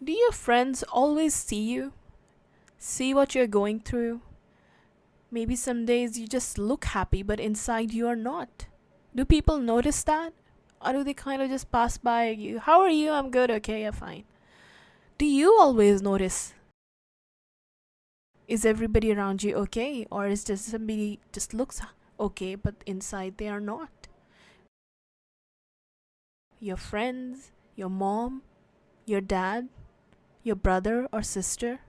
Do your friends always see you? See what you're going through? Maybe some days you just look happy, but inside you are not. Do people notice that? Or do they kind of just pass by you? How are you? I'm good. Okay, yeah, fine. Do you always notice? Is everybody around you okay? Or is just somebody just looks okay, but inside they are not? Your friends, your mom, your dad, your brother or sister?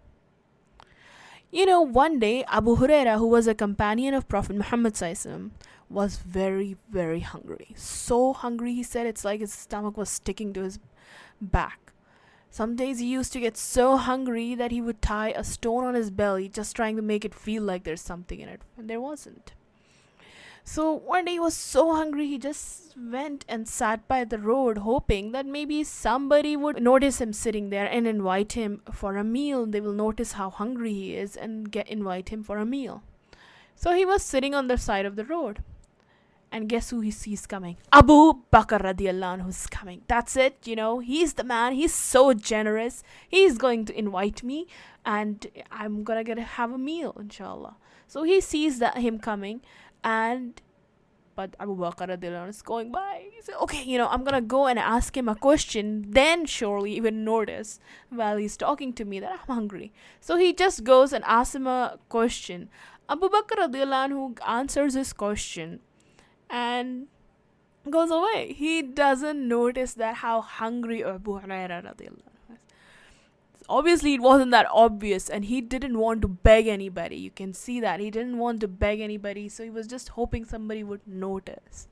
You know, one day Abu Huraira, who was a companion of Prophet Muhammad SAW, was very, very hungry. So hungry, he said it's like his stomach was sticking to his back. Some days he used to get so hungry that he would tie a stone on his belly just trying to make it feel like there's something in it, and there wasn't. So one day he was so hungry he just went and sat by the road hoping that maybe somebody would notice him sitting there and invite him for a meal. They will notice how hungry he is and invite him for a meal. So he was sitting on the side of the road. And guess who he sees coming? Abu Bakr radiallahu anhu is coming. That's it, he's the man. He's so generous. He's going to invite me and I'm gonna have a meal, inshallah. So he sees him coming, but Abu Bakr radiallahu anhu is going by. He said, okay, I'm gonna go and ask him a question. Then surely he will notice while he's talking to me that I'm hungry. So he just goes and asks him a question. Abu Bakr radiallahu anhu answers his question and goes away. He doesn't notice that how hungry Abu Hurairah radiallahu anhu is. Obviously, it wasn't that obvious, and he didn't want to beg anybody. You can see that he didn't want to beg anybody, so he was just hoping somebody would notice.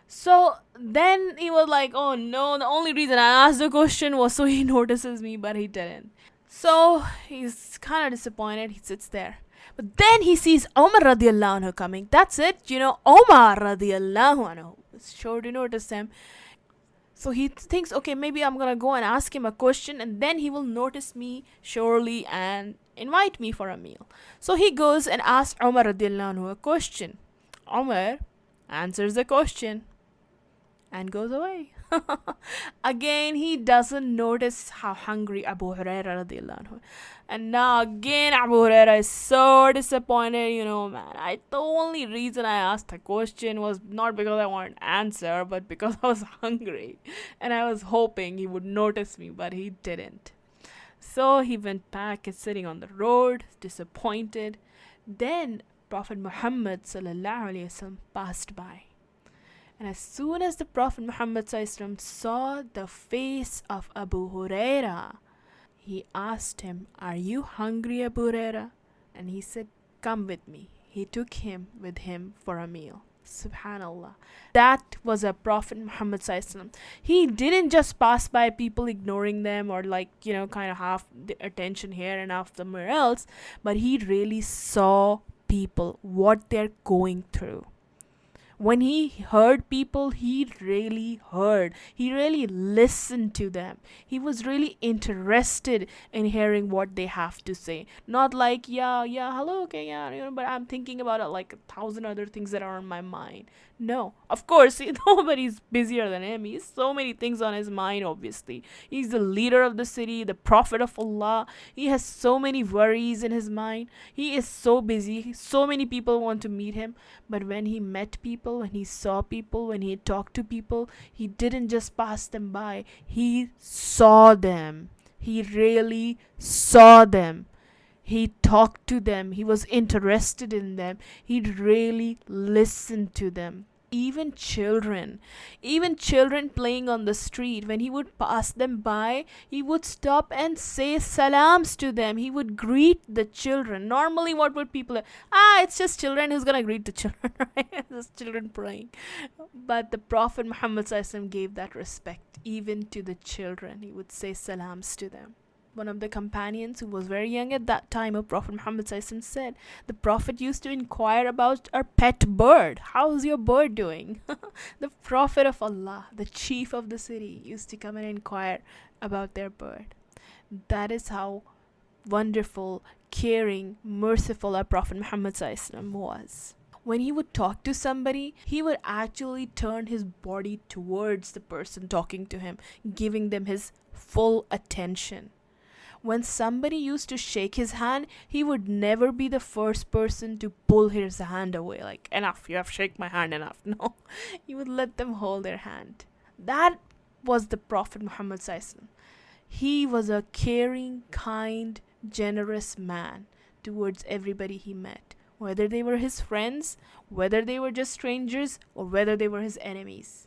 So then he was like, oh no, the only reason I asked the question was so he notices me, but he didn't. So he's kind of disappointed. He sits there. But then he sees Omar radiallahu anhu coming. That's it, Omar radiallahu anhu. Sure to notice him. So he thinks, okay, maybe I'm gonna go and ask him a question and then he will notice me surely and invite me for a meal. So he goes and asks Omar radiallahu anhu a question. Omar answers the question and goes away. Again, he doesn't notice how hungry Abu Hurairah radiallahu anhu. And now again, Abu Hurairah is so disappointed. Man, the only reason I asked the question was not because I wanted an answer, but because I was hungry. And I was hoping he would notice me, but he didn't. So he went back and sitting on the road, disappointed. Then Prophet Muhammad sallallahu alaihi wasallam passed by. And as soon as the Prophet Muhammad ﷺ saw the face of Abu Hurairah, he asked him, are you hungry, Abu Hurairah? And he said, come with me. He took him with him for a meal. Subhanallah. That was a Prophet Muhammad ﷺ. He didn't just pass by people ignoring them or kind of half the attention here and half somewhere else, but he really saw people, what they're going through. When he heard people, he really heard. He really listened to them. He was really interested in hearing what they have to say. Not like, yeah, hello, okay, yeah, but I'm thinking about it like 1,000 other things that are on my mind. No, of course, nobody's busier than him. He has so many things on his mind, obviously. He's the leader of the city, the Prophet of Allah. He has so many worries in his mind. He is so busy. So many people want to meet him. But when he met people, when he saw people, when he talked to people, he didn't just pass them by. He saw them. He really saw them. He talked to them. He was interested in them. He really listened to them. Even children playing on the street, when he would pass them by, he would stop and say salams to them. He would greet the children. Normally, what would people? It's just children who's gonna greet the children, right? Just children praying. But the Prophet Muhammad ﷺ gave that respect even to the children. He would say salams to them. One of the companions, who was very young at that time of Prophet Muhammad ﷺ, said, the Prophet used to inquire about our pet bird. How's your bird doing? The Prophet of Allah, the chief of the city, used to come and inquire about their bird. That is how wonderful, caring, merciful our Prophet Muhammad ﷺ was. When he would talk to somebody, he would actually turn his body towards the person talking to him, giving them his full attention. When somebody used to shake his hand, he would never be the first person to pull his hand away. Like, enough, you have shake my hand enough. No, he would let them hold their hand. That was the Prophet Muhammad Sallallahu. He was a caring, kind, generous man towards everybody he met, whether they were his friends, whether they were just strangers, or whether they were his enemies.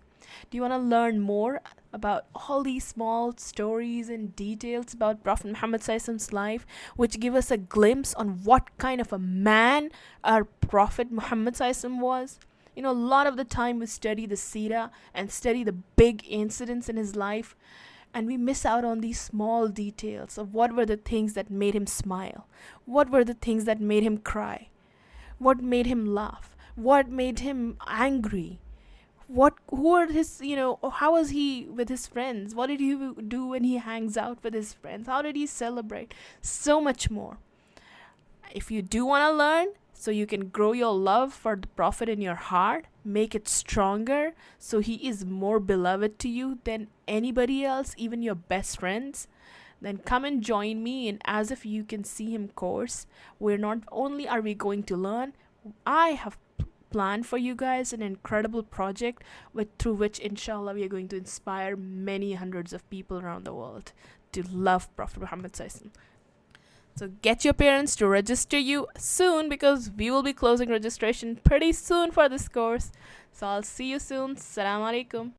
Do you want to learn more about all these small stories and details about Prophet Muhammad Saisam's life, which give us a glimpse on what kind of a man our Prophet Muhammad Saisam was? You know, a lot of the time we study the Sirah and study the big incidents in his life, and we miss out on these small details of what were the things that made him smile, what were the things that made him cry, what made him laugh, what made him angry, who are his, how was he with his friends, what did he do when he hangs out with his friends, how did he celebrate, so much more. If you do want to learn, so you can grow your love for the Prophet in your heart, make it stronger, so he is more beloved to you than anybody else, even your best friends, then come and join me in As If You Can See Him course, where not only are we going to learn, I have planned for you guys an incredible project through which inshallah we are going to inspire many hundreds of people around the world to love Prophet Muhammad Sallallahu Alaihi Wasallam. So get your parents to register you soon, because we will be closing registration pretty soon for this course. So I'll see you soon. Assalamu alaikum.